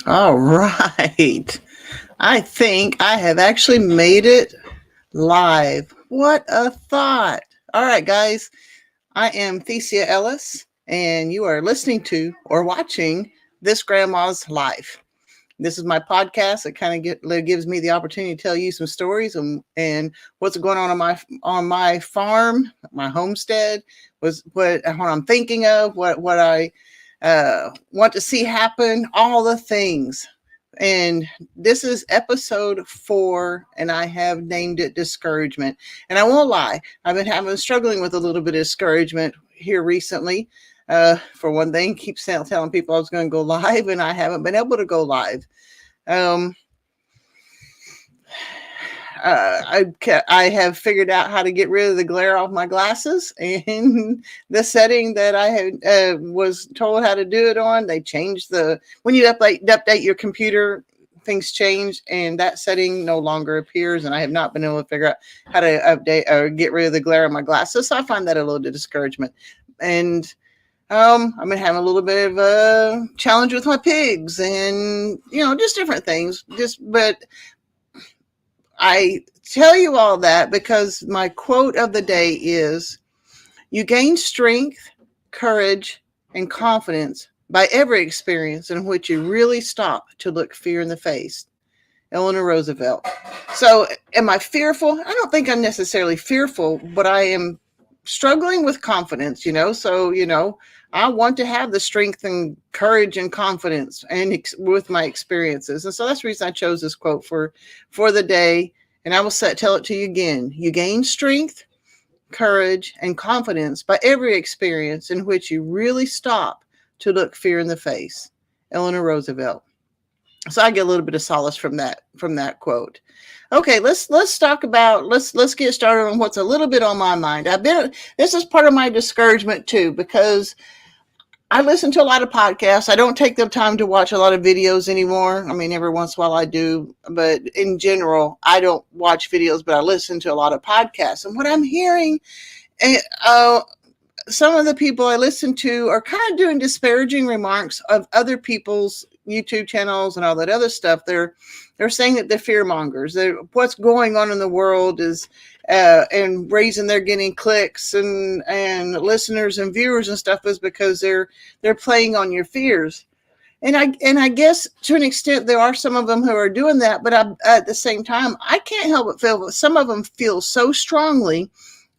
All right. I think I have actually made it live. What a thought. All right, guys. I am Thesia Ellis, and you are listening to or watching This Grandma's Life. This is my podcast that gives me the opportunity to tell you some stories and what's going on my farm, my homestead, was what I'm thinking of, what I want to see happen, all the things. And this is episode 4, and I have named it Discouragement. And I won't lie, I've been struggling with a little bit of discouragement here recently. For one thing, keep telling people I was going to go live, and I haven't been able to go live. Um, I have figured out how to get rid of the glare off my glasses, and the setting that I had was told how to do it on. They changed when you update your computer, things change, and that setting no longer appears. And I have not been able to figure out how to update or get rid of the glare on my glasses. So I find that a little discouragement. And I've been having a little bit of a challenge with my pigs, and just different things. But I tell you all that because my quote of the day is, "You gain strength, courage, and confidence by every experience in which you really stop to look fear in the face." Eleanor Roosevelt. So, am I fearful? I don't think I'm necessarily fearful, but I am struggling with confidence, So, I want to have the strength and courage and confidence with my experiences. And so that's the reason I chose this quote for the day. And I will tell it to you again. You gain strength, courage, and confidence by every experience in which you really stop to look fear in the face. Eleanor Roosevelt. So I get a little bit of solace from that quote. Okay, let's get started on what's a little bit on my mind. This is part of my discouragement too, because I listen to a lot of podcasts. I don't take the time to watch a lot of videos anymore. I mean, every once in a while I do, but in general, I don't watch videos, but I listen to a lot of podcasts. And what I'm hearing, uh, some of the people I listen to are kind of doing disparaging remarks of other people's YouTube channels and all that other stuff. They're saying that they're fear mongers. What's going on in the world is and reason they're getting clicks and listeners and viewers and stuff is because they're playing on your fears. And I guess to an extent there are some of them who are doing that, but at the same time I can't help but feel that some of them feel so strongly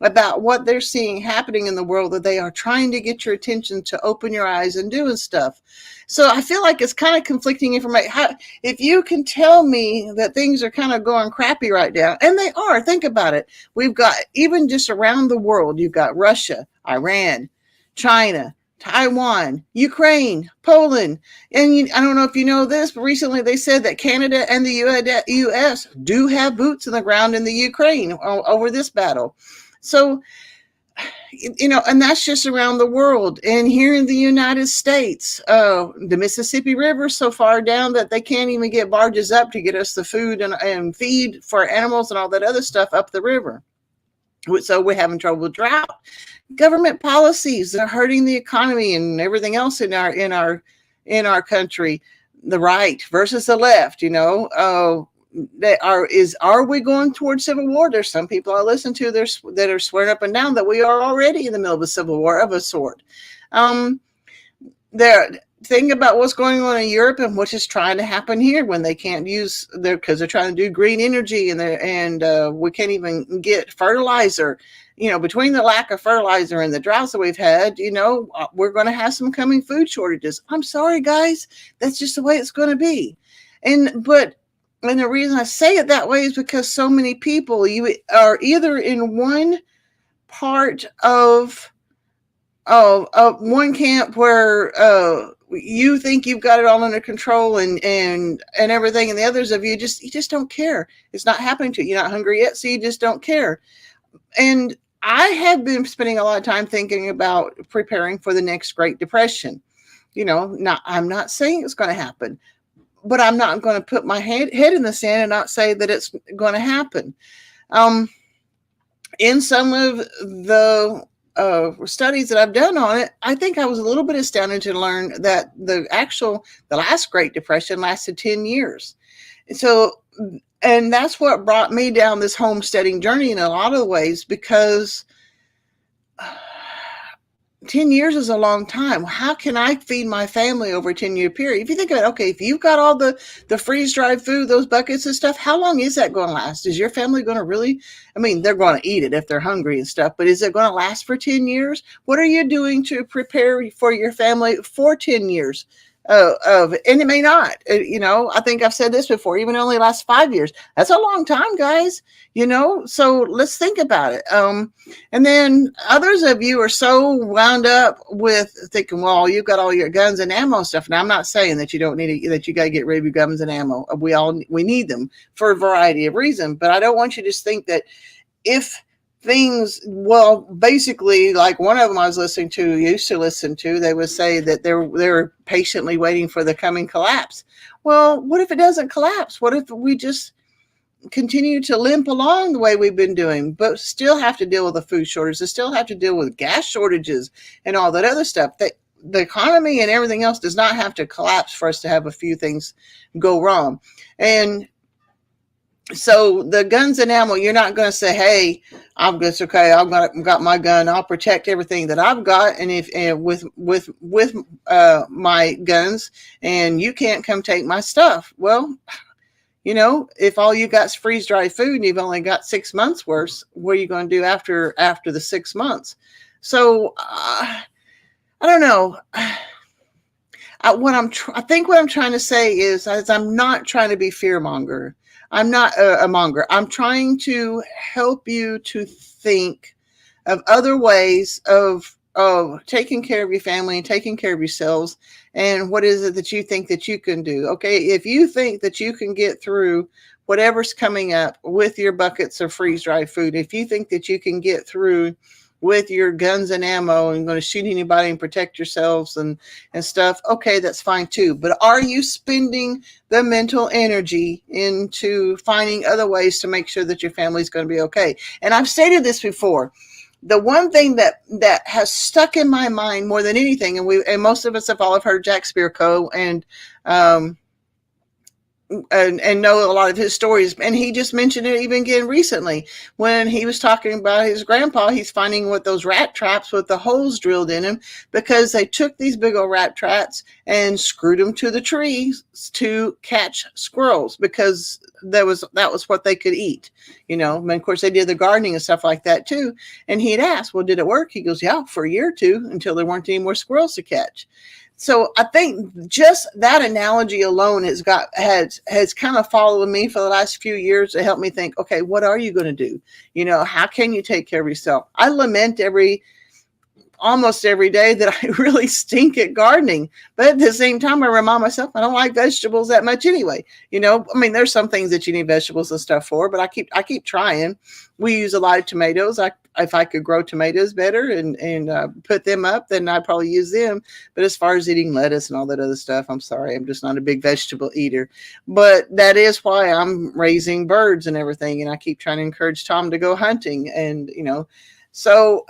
about what they're seeing happening in the world that they are trying to get your attention to open your eyes and doing stuff. So I feel like it's kind of conflicting information. If you can tell me that things are kind of going crappy right now, and they are, think about it. We've got, even just around the world, you've got Russia, Iran, China, Taiwan, Ukraine, Poland. And I don't know if you know this, but recently they said that Canada and the U.S. do have boots in the ground in the Ukraine over this battle. So, and that's just around the world. And here in the United States, the Mississippi River is so far down that they can't even get barges up to get us the food and feed for animals and all that other stuff up the river. So we're having trouble with drought. Government policies that are hurting the economy and everything else in our country. The right versus the left, are we going towards civil war? There's some people I listen to that are swearing up and down that we are already in the middle of a civil war of a sort. They're thinking about what's going on in Europe and what is trying to happen here when they can't use because they're trying to do green energy and we can't even get fertilizer. Between the lack of fertilizer and the droughts that we've had, we're going to have some coming food shortages. I'm sorry, guys, that's just the way it's going to be. And the reason I say it that way is because so many people, you are either in one part of one camp where you think you've got it all under control and everything, and the others of you just don't care. It's not happening to you. You're not hungry yet, so you just don't care. And I have been spending a lot of time thinking about preparing for the next Great Depression. I'm not saying it's going to happen, but I'm not going to put my head in the sand and not say that it's going to happen. In some of the studies that I've done on it, I think I was a little bit astounded to learn that the last Great Depression lasted 10 years. So, and that's what brought me down this homesteading journey in a lot of ways, because 10 years is a long time. How can I feed my family over a 10-year period? If you think about it, okay, if you've got all the freeze-dried food, those buckets and stuff, how long is that going to last? Is your family going to really, I mean, they're going to eat it if they're hungry and stuff, but is it going to last for 10 years? What are you doing to prepare for your family for 10 years? And it may not, I think I've said this before, even only lasts 5 years. That's a long time, guys, so let's think about it. And then others of you are so wound up with thinking, well, you've got all your guns and ammo stuff. Now, I'm not saying that you don't need it, that you got to get rid of your guns and ammo. We need them for a variety of reasons, but I don't want you to just think that if things, well, basically, like one of them I was used to listen to, they would say that they're patiently waiting for the coming collapse. Well, what if it doesn't collapse? What if we just continue to limp along the way we've been doing, but still have to deal with the food shortages, still have to deal with gas shortages and all that other stuff? That the economy and everything else does not have to collapse for us to have a few things go wrong. And so the guns and ammo, you're not going to say, hey, I'm just okay, I've got my gun, I'll protect everything that I've got, and with my guns, and you can't come take my stuff. Well, if all you got is freeze-dried food and you've only got 6 months worth, what are you going to do after the 6 months? So I don't know. I think what I'm trying to say is I'm not trying to be fearmonger. I'm not a monger. I'm trying to help you to think of other ways of taking care of your family and taking care of yourselves. And what is it that you think that you can do? Okay, if you think that you can get through whatever's coming up with your buckets of freeze-dried food, if you think that you can get through with your guns and ammo and going to shoot anybody and protect yourselves and stuff, okay, that's fine too. But are you spending the mental energy into finding other ways to make sure that your family's going to be okay? And I've stated this before. The one thing that has stuck in my mind more than anything, and most of us have all heard Jack Spirko and know a lot of his stories. And he just mentioned it even again recently when he was talking about his grandpa. He's finding what those rat traps with the holes drilled in them, because they took these big old rat traps and screwed them to the trees to catch squirrels, because that was what they could eat, and of course they did the gardening and stuff like that too. And he'd asked, well, did it work? He goes, yeah, for a year or two, until there weren't any more squirrels to catch. So I think just that analogy alone has kind of followed me for the last few years to help me think, okay, what are you going to do? How can you take care of yourself? I lament almost every day that I really stink at gardening, but at the same time, I remind myself I don't like vegetables that much anyway. There's some things that you need vegetables and stuff for, but I keep trying. We use a lot of tomatoes. If I could grow tomatoes better and put them up, then I'd probably use them. But as far as eating lettuce and all that other stuff, I'm sorry, I'm just not a big vegetable eater. But that is why I'm raising birds and everything, and I keep trying to encourage Tom to go hunting, and so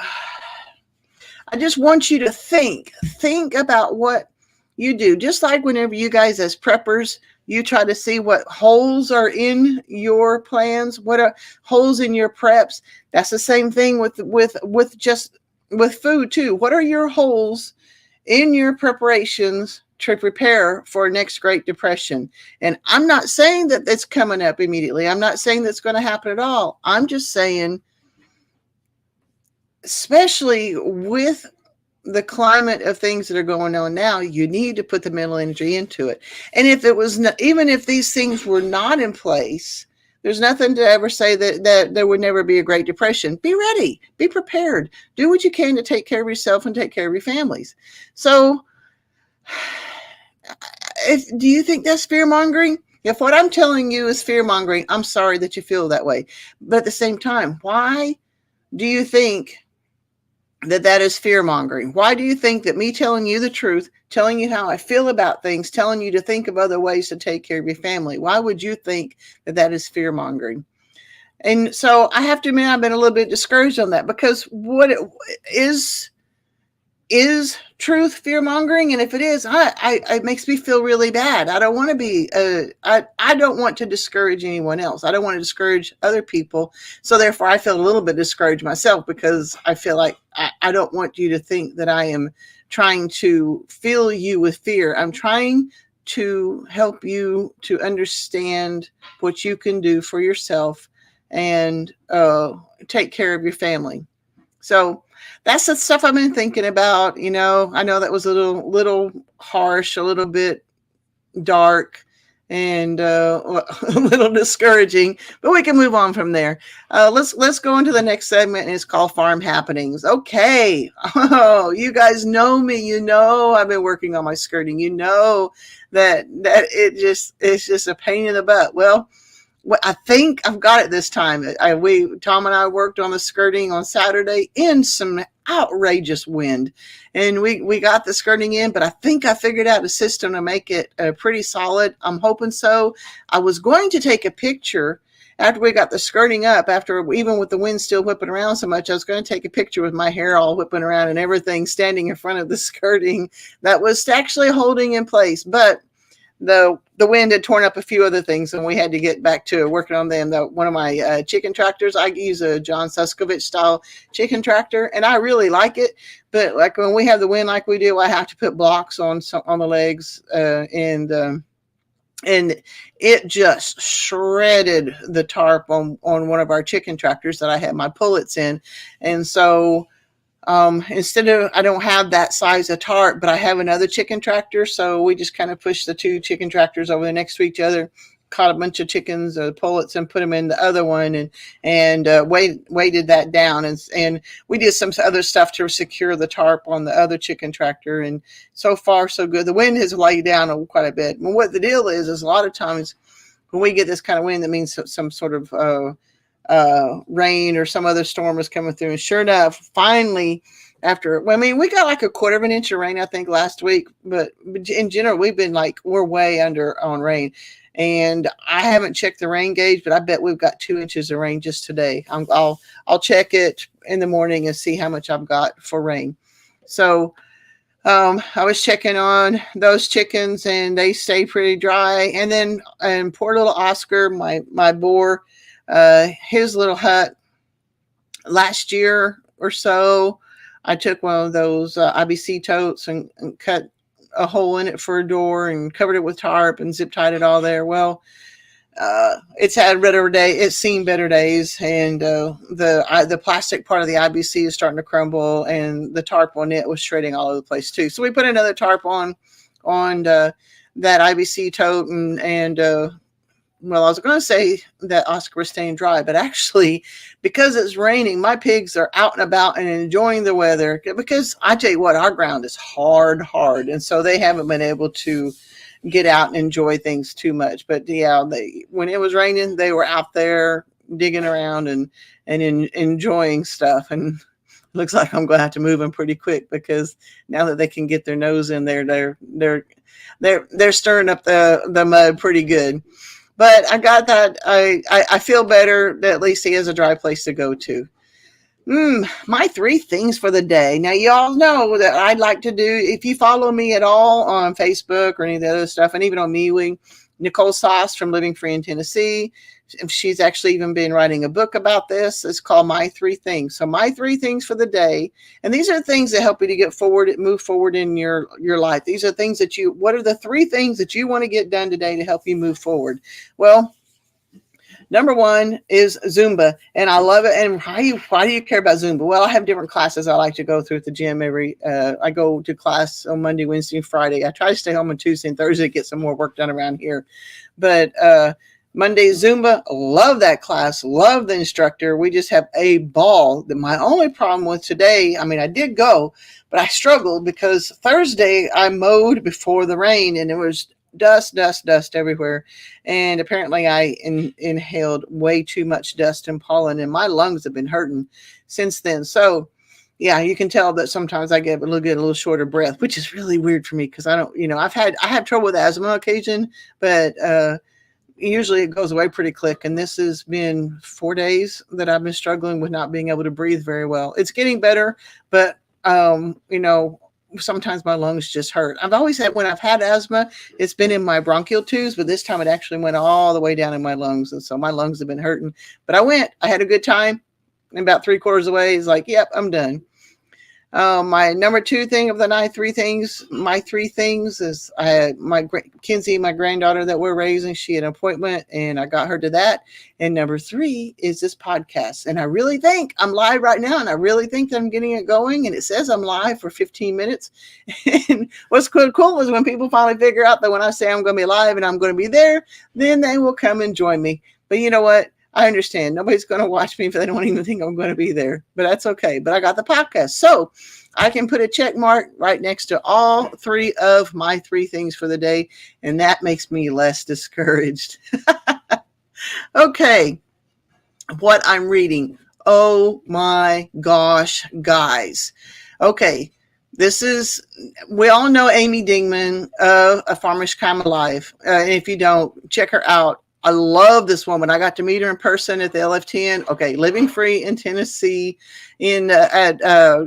I just want you to think about what you do. Just like whenever you guys as preppers, you try to see what holes are in your plans, what are holes in your preps. That's the same thing with food too. What are your holes in your preparations to prepare for next Great Depression? And I'm not saying that it's coming up immediately. I'm not saying that's going to happen at all. I'm just saying, especially with the climate of things that are going on now, you need to put the mental energy into it. And if it was even if these things were not in place, there's nothing to ever say that there would never be a Great Depression. Be ready, be prepared, do what you can to take care of yourself and take care of your families. So do you think that's fear mongering? If what I'm telling you is fear mongering, I'm sorry that you feel that way. But at the same time, why do you think that is fear mongering? Why do you think that me telling you the truth, telling you how I feel about things, telling you to think of other ways to take care of your family, why would you think that is fear mongering? And so I have to admit, I've been a little bit discouraged on that, because what it is truth fear mongering? And if it is, it makes me feel really bad. I don't want to be, I don't want to discourage anyone else. I don't want to discourage other people. So therefore I feel a little bit discouraged myself, because I feel like I don't want you to think that I am trying to fill you with fear. I'm trying to help you to understand what you can do for yourself, and take care of your family. So that's the stuff I've been thinking about. I know that was a little harsh, a little bit dark, and a little discouraging, but we can move on from there. Let's go into the next segment, and it's called Farm Happenings. Okay. Oh, you guys know me. I've been working on my skirting. That it's just a pain in the butt. Well, I think I've got it this time. Tom and I worked on the skirting on Saturday in some outrageous wind, and we got the skirting in, but I think I figured out a system to make it pretty solid. I'm hoping so. I was going to take a picture after we got the skirting up, even with the wind still whipping around so much. I was going to take a picture with my hair all whipping around and everything, standing in front of the skirting that was actually holding in place, but the wind had torn up a few other things, and we had to get back to working on them. One of my chicken tractors, I use a John Suskovich style chicken tractor, and I really like it. But like when we have the wind like we do, I have to put blocks on the legs, and it just shredded the tarp on one of our chicken tractors that I had my pullets in, and so. I don't have that size of tarp, but I have another chicken tractor. So we just kind of pushed the two chicken tractors over next to each other, caught a bunch of chickens, pullets, and put them in the other one, and weighted that down. And we did some other stuff to secure the tarp on the other chicken tractor. And so far, so good. The wind has laid down quite a bit. And what the deal is a lot of times when we get this kind of wind, that means some sort of, rain or some other storm is coming through. And sure enough, finally, we got like a quarter of an inch of rain, I think, last week. But in general, we're way under on rain. And I haven't checked the rain gauge, but I bet we've got 2 inches of rain just today. I'll check it in the morning and see how much I've got for rain. So I was checking on those chickens, and they stay pretty dry. And then, poor little Oscar, my boar, his little hut, last year or so, I took one of those IBC totes and cut a hole in it for a door and covered it with tarp and zip tied it all there. Well, it's had it's seen better days, and the plastic part of the IBC is starting to crumble, and the tarp on it was shredding all over the place too. So we put another tarp on that IBC tote, and well, I was going to say that Oscar was staying dry, but actually, because it's raining, my pigs are out and about and enjoying the weather, because I tell you what, our ground is hard. And so they haven't been able to get out and enjoy things too much. But yeah, when it was raining, they were out there digging around and enjoying stuff. And looks like I'm going to have to move them pretty quick, because now that they can get their nose in there, they're stirring up the mud pretty good. But I got that. I feel better that at least he has a dry place to go to. My 3 things for the day. Now, y'all know that I'd like to do, if you follow me at all on Facebook or any of the other stuff, and even on MeWe, Nicole Sauce from Living Free in Tennessee, she's actually even been writing a book about this. It's called My 3 Things. So my 3 things for the day. And these are things that help you to get forward, move forward in your life. These are things what are the 3 things that you want to get done today to help you move forward? Well, number 1 is Zumba, and I love it. And why do you care about Zumba? Well, I have different classes I like to go through at the gym I go to class on Monday, Wednesday, and Friday. I try to stay home on Tuesday and Thursday to get some more work done around here. But Monday Zumba, love that class, love the instructor. We just have a ball. My only problem with today, I did go, but I struggled because Thursday I mowed before the rain, and it was dust everywhere. And apparently I inhaled way too much dust and pollen, and my lungs have been hurting since then. So yeah, you can tell that sometimes I get a little short of breath, which is really weird for me, because I don't, I have trouble with asthma on occasion, but usually it goes away pretty quick. And this has been 4 days that I've been struggling with not being able to breathe very well. It's getting better, but sometimes my lungs just hurt. I've always had, when I've had asthma, it's been in my bronchial tubes, but this time it actually went all the way down in my lungs. And so my lungs have been hurting, but I had a good time. And about 3/4 away, it's like, yep, I'm done. My number two thing of the night, my three things is I had Kinsey, my granddaughter that we're raising. She had an appointment and I got her to that. And number three is this podcast. And I really think I'm live right now. And I really think that I'm getting it going. And it says I'm live for 15 minutes. And what's cool is when people finally figure out that when I say I'm going to be live and I'm going to be there, then they will come and join me. But you know what? I understand. Nobody's going to watch me if they don't even think I'm going to be there, but that's okay. But I got the podcast. So I can put a check mark right next to all three of my three things for the day. And that makes me less discouraged. Okay. What I'm reading. Oh my gosh, guys. Okay. We all know Amy Dingman of A Farmer's Crime Alive. And if you don't, check her out. I love this woman. I got to meet her in person at the LF10. Okay, Living Free in Tennessee, at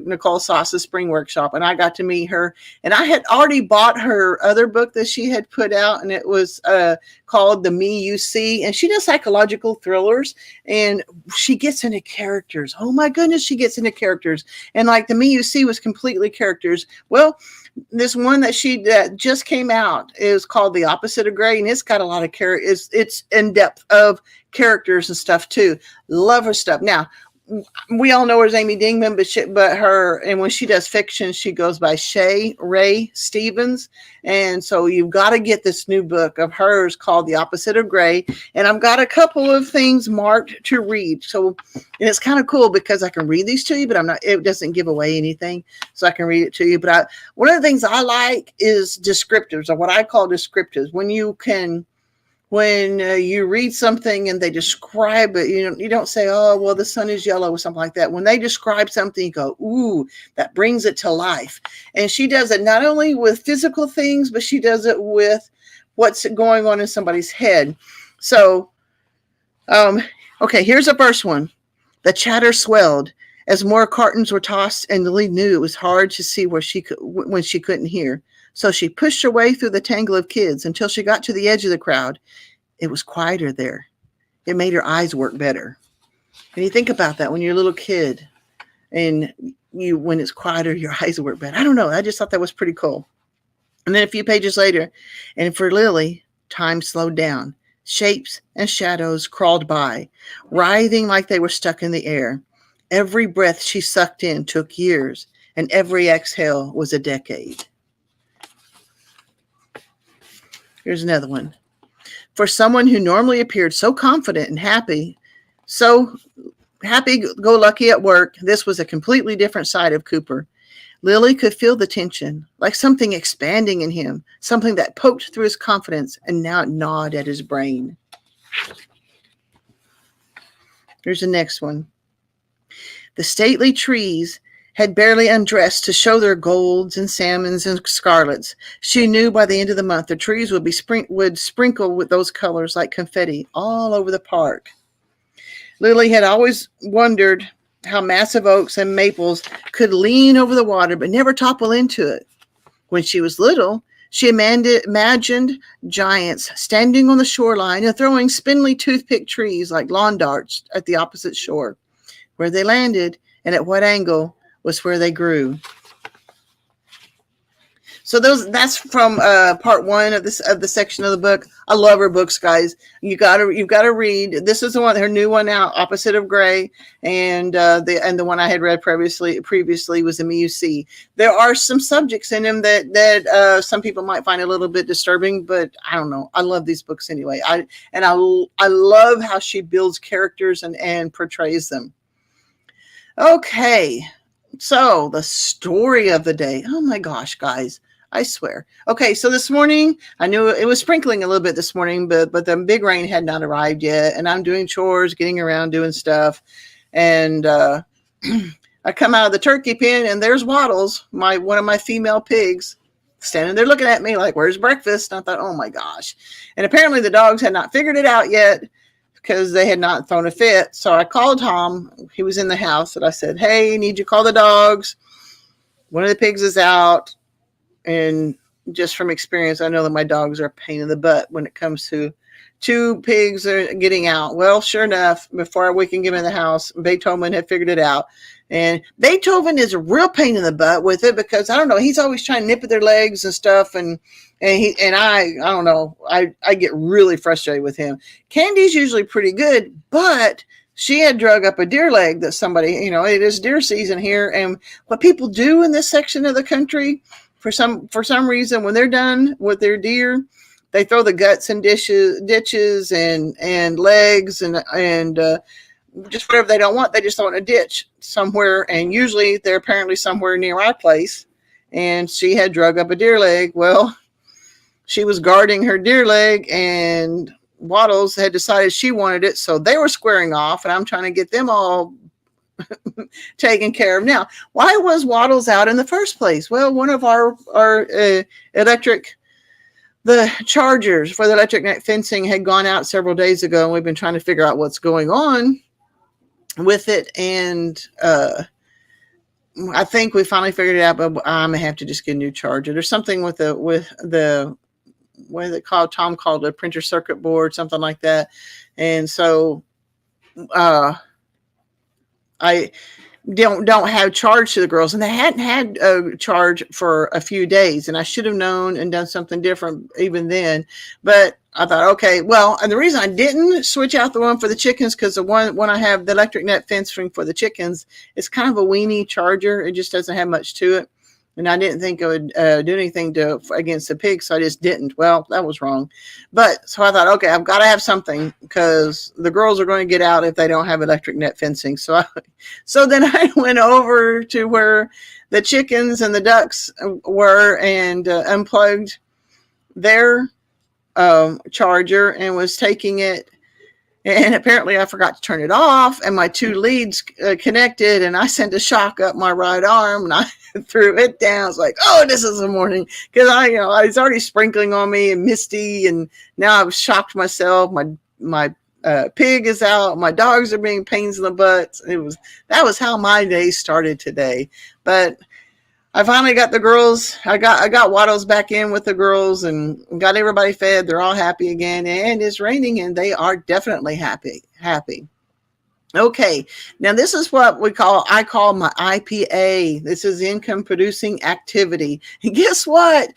Nicole Sauce's Spring Workshop, and I got to meet her. And I had already bought her other book that she had put out, and it was called The Me You See. And she does psychological thrillers, and she gets into characters. Oh my goodness, she gets into characters. And like The Me You See was completely characters. Well, this one that just came out is called The Opposite of Gray, and it's got a lot of characters. It's in depth of characters and stuff too. Love her stuff. Now, we all know her as Amy Dingman, but her, and when she does fiction, she goes by Shay Ray Stevens. And so you've got to get this new book of hers called The Opposite of Gray. And I've got a couple of things marked to read. So, and it's kind of cool because I can read these to you, but it doesn't give away anything. So I can read it to you. But one of the things I like is descriptives, or what I call descriptives. When you read something and they describe it, you don't say, oh, well, the sun is yellow or something like that. When they describe something, you go, ooh, that brings it to life. And she does it not only with physical things, but she does it with what's going on in somebody's head. So, okay, here's the first one. The chatter swelled as more cartons were tossed, and Lily knew it was hard to see when she couldn't hear. So she pushed her way through the tangle of kids until she got to the edge of the crowd. It was quieter there. It made her eyes work better. And you think about that when you're a little kid and when it's quieter, your eyes work better. I don't know. I just thought that was pretty cool. And then a few pages later, and for Lily, time slowed down. Shapes and shadows crawled by, writhing like they were stuck in the air. Every breath she sucked in took years, and every exhale was a decade. Here's another one. For someone who normally appeared so confident and happy, so happy-go-lucky at work, this was a completely different side of Cooper. Lily could feel the tension, like something expanding in him, something that poked through his confidence and now gnawed at his brain. Here's the next one. The stately trees had barely undressed to show their golds and salmons and scarlets. She knew by the end of the month the trees would sprinkle with those colors like confetti all over the park. Lily had always wondered how massive oaks and maples could lean over the water but never topple into it. When she was little, she imagined giants standing on the shoreline and throwing spindly toothpick trees like lawn darts at the opposite shore. Where they landed and at what angle was where they grew. So that's from part one of the section of the book. I love her books, guys. You've got to read. This is her new one out, Opposite of Gray, and the one I had read previously was The Me You See. There are some subjects in them that some people might find a little bit disturbing, but I don't know. I love these books anyway. I love how she builds characters and portrays them. Okay. So the story of the day. Oh my gosh, guys, I swear. Okay. So this morning, I knew it was sprinkling a little bit this morning, but the big rain had not arrived yet. And I'm doing chores, getting around, doing stuff. And, I come out of the turkey pen and there's Waddles, one of my female pigs. standing there looking at me like, where's breakfast? And I thought, oh my gosh. And apparently the dogs had not figured it out yet because they had not thrown a fit. So I called Tom. He was in the house, and I said, hey, need you to call the dogs. One of the pigs is out. And just from experience, I know that my dogs are a pain in the butt when it comes to two pigs are getting out. Well, sure enough, before we can get in the house, Beethoven had figured it out. And Beethoven is a real pain in the butt with it because I don't know, he's always trying to nip at their legs and stuff, and I don't know, I get really frustrated with him. Candy's usually pretty good, but she had drug up a deer leg that somebody, it is deer season here, and what people do in this section of the country, for some reason, when they're done with their deer, they throw the guts in ditches and legs and just whatever they don't want, they just throw in a ditch somewhere. And usually they're apparently somewhere near our place. And she had drug up a deer leg. Well, she was guarding her deer leg, and Waddles had decided she wanted it. So they were squaring off, and I'm trying to get them all taken care of. Now, why was Waddles out in the first place? Well, one of our the chargers for the electric net fencing had gone out several days ago, and we've been trying to figure out what's going on with it. And I think we finally figured it out, but I'm gonna have to just get a new charger. There's something with the what is it called? Tom called it a printer circuit board, something like that. And so I don't have charge to the girls, and they hadn't had a charge for a few days, and I should have known and done something different even then. But I thought, okay, well, and the reason I didn't switch out the one for the chickens, because the one when I have the electric net fencing for the chickens, it's kind of a weenie charger. It just doesn't have much to it. And I didn't think it would do anything against the pigs, so I just didn't. Well, that was wrong. But so I thought, okay, I've got to have something because the girls are going to get out if they don't have electric net fencing. So then I went over to where the chickens and the ducks were and unplugged their charger and was taking it. And apparently I forgot to turn it off, and my two leads connected, and I sent a shock up my right arm, and I threw it down. I was like, oh, this is the morning. Because I was already sprinkling on me and misty, and now I've shocked myself. My pig is out. My dogs are being pains in the butt. That was how my day started today. But I finally got the girls. I got Waddles back in with the girls and got everybody fed. They're all happy again, and it's raining, and they are definitely happy. Okay, now this is what I call my IPA. This is income producing activity. And guess what?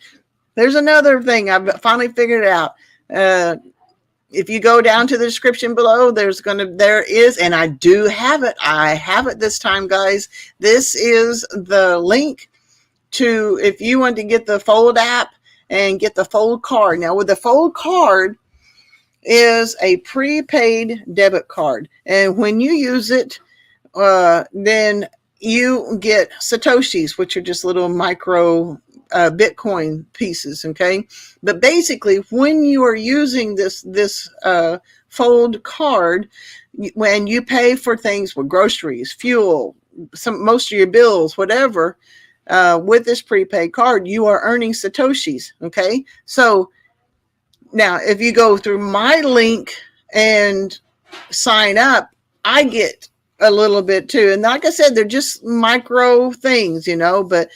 There's another thing I've finally figured out. If you go down to the description below, there is, and I do have it. I have it this time, guys. This is the link to if you want to get the Fold app and get the Fold card. Now, with the Fold card is a prepaid debit card, and when you use it, then you get Satoshis, which are just little micro Bitcoin pieces. Okay, but basically, when you are using this Fold card, when you pay for things with groceries, fuel, most of your bills, whatever. With this prepaid card, you are earning Satoshis. Okay. So now if you go through my link and sign up, I get a little bit too. And like I said, they're just micro things, but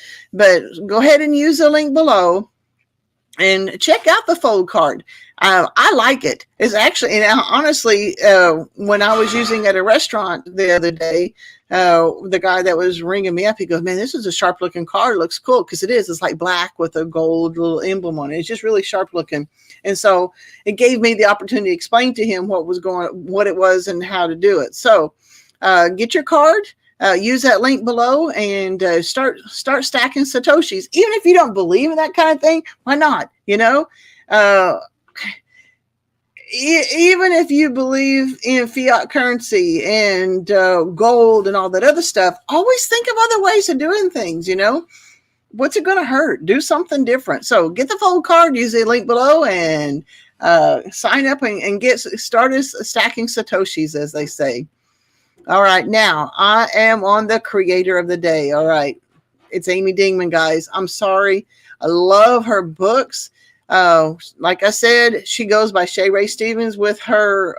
go ahead and use the link below and check out the Fold card. I like it. It's actually, and honestly, when I was using at a restaurant the other day, the guy that was ringing me up, he goes, man, this is a sharp looking card. It looks cool. Cause it is, it's like black with a gold little emblem on it. It's just really sharp looking. And so it gave me the opportunity to explain to him what it was and how to do it. So, get your card, use that link below and, start stacking Satoshis. Even if you don't believe in that kind of thing, why not? Even if you believe in fiat currency and gold and all that other stuff, always think of other ways of doing things, What's it going to hurt? Do something different. So get the Fold card, use the link below, and sign up and get started stacking Satoshis, as they say. All right, now I am on the creator of the day. All right, it's Amy Dingman, guys. I'm sorry. I love her books. Like I said, she goes by Shay Ray Stevens with her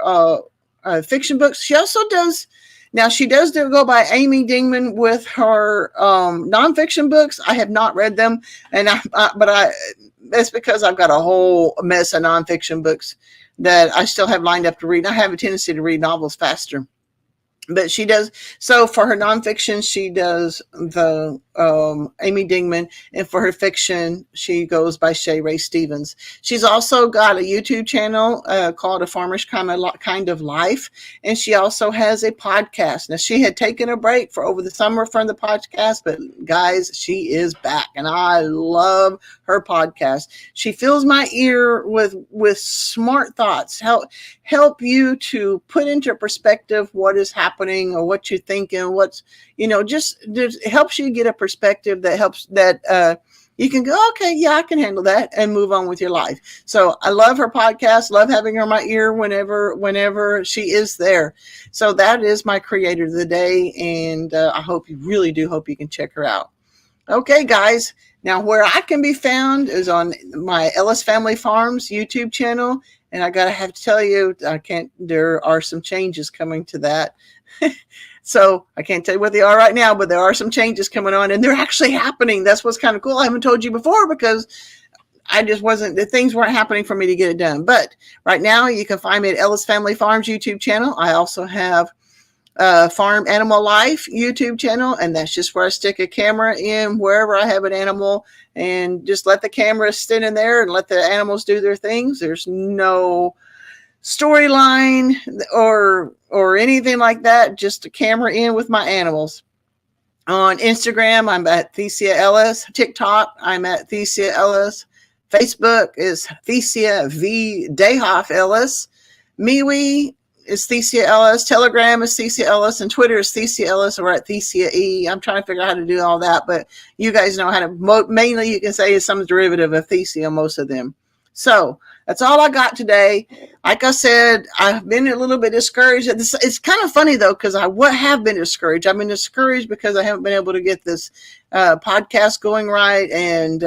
fiction books. She also does. Now she does go by Amy Dingman with her nonfiction books. I have not read them, and that's because I've got a whole mess of nonfiction books that I still have lined up to read. I have a tendency to read novels faster. But she does, so for her nonfiction, she does the Amy Dingman, and for her fiction, she goes by Shay Ray Stevens. She's also got a YouTube channel called A Farmer's Kind of Life, and she also has a podcast. Now, she had taken a break for over the summer from the podcast, but guys, she is back, and I love her podcast. She fills my ear with smart thoughts, help you to put into perspective what is happening or what you're thinking, what's, just it helps you get a perspective that helps that you can go, okay, yeah, I can handle that and move on with your life. So I love her podcast, love having her in my ear whenever she is there. So that is my creator of the day. And I really do hope you can check her out. Okay, guys. Now, where I can be found is on my Ellis Family Farms YouTube channel. And I gotta have to tell you, there are some changes coming to that. So I can't tell you what they are right now, but there are some changes coming on, and they're actually happening. That's what's kind of cool. I haven't told you before because the things weren't happening for me to get it done. But right now you can find me at Ellis Family Farms YouTube channel. I also have Farm Animal Life YouTube channel, and that's just where I stick a camera in wherever I have an animal and just let the camera sit in there and let the animals do their things. There's no storyline or anything like that, just a camera in with my animals. On Instagram, I'm at Thesia Ellis. TikTok, I'm at Thesia Ellis. Facebook is Thesia V. Dayhoff Ellis. MeWe is Thesia Ellis. Telegram is Thesia Ellis. And Twitter is Thesia Ellis or at Thesia E. I'm trying to figure out how to do all that, but you guys know how to, mainly you can say is some derivative of Thesia, most of them. So that's all I got today. Like I said, I've been a little bit discouraged. It's kind of funny, though, because I have been discouraged. I've been discouraged because I haven't been able to get this podcast going right. And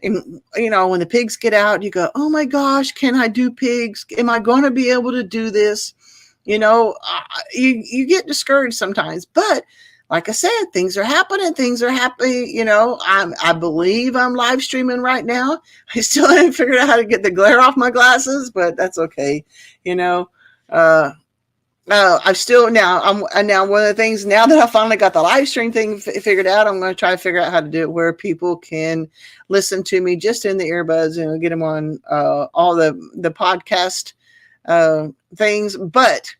when the pigs get out, you go, oh, my gosh, can I do pigs? Am I going to be able to do this? You get discouraged sometimes. But like I said, things are happening. Things are happening. I believe I'm live streaming right now. I still haven't figured out how to get the glare off my glasses, but that's okay. I'm still now one of the things now that I finally got the live stream thing figured out, I'm going to try to figure out how to do it where people can listen to me just in the earbuds and get them on all the podcast things. But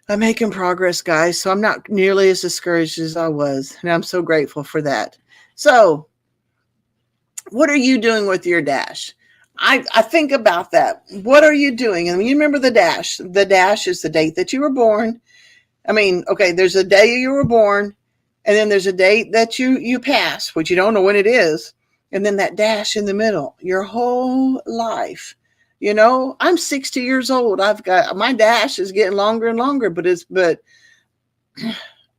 I'm making progress, guys, so I'm not nearly as discouraged as I was, and I'm so grateful for that. So what are you doing with your dash? I think about that. What are you doing? And you remember the dash. The dash is the date that you were born. There's a day you were born, and then there's a date that you pass, which you don't know when it is, and then that dash in the middle, your whole life. I'm 60 years old. I've got my dash is getting longer and longer,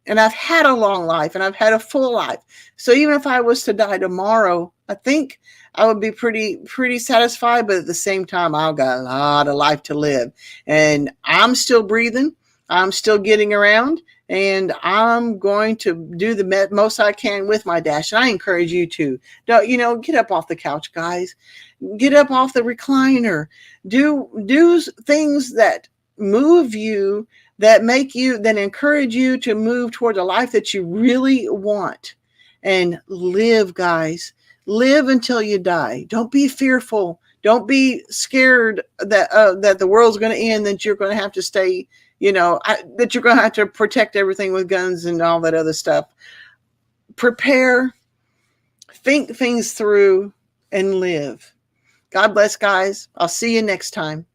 and I've had a long life and I've had a full life. So even if I was to die tomorrow, I think I would be pretty satisfied. But at the same time, I've got a lot of life to live, and I'm still breathing. I'm still getting around, and I'm going to do the most I can with my dash. And I encourage you to, get up off the couch, guys. Get up off the recliner. Do things that move you, that encourage you to move toward a life that you really want. And live, guys. Live until you die. Don't be fearful. Don't be scared that the world's going to end, that you're going to have to stay, that you're going to have to protect everything with guns and all that other stuff. Prepare, think things through, and live. God bless, guys. I'll see you next time.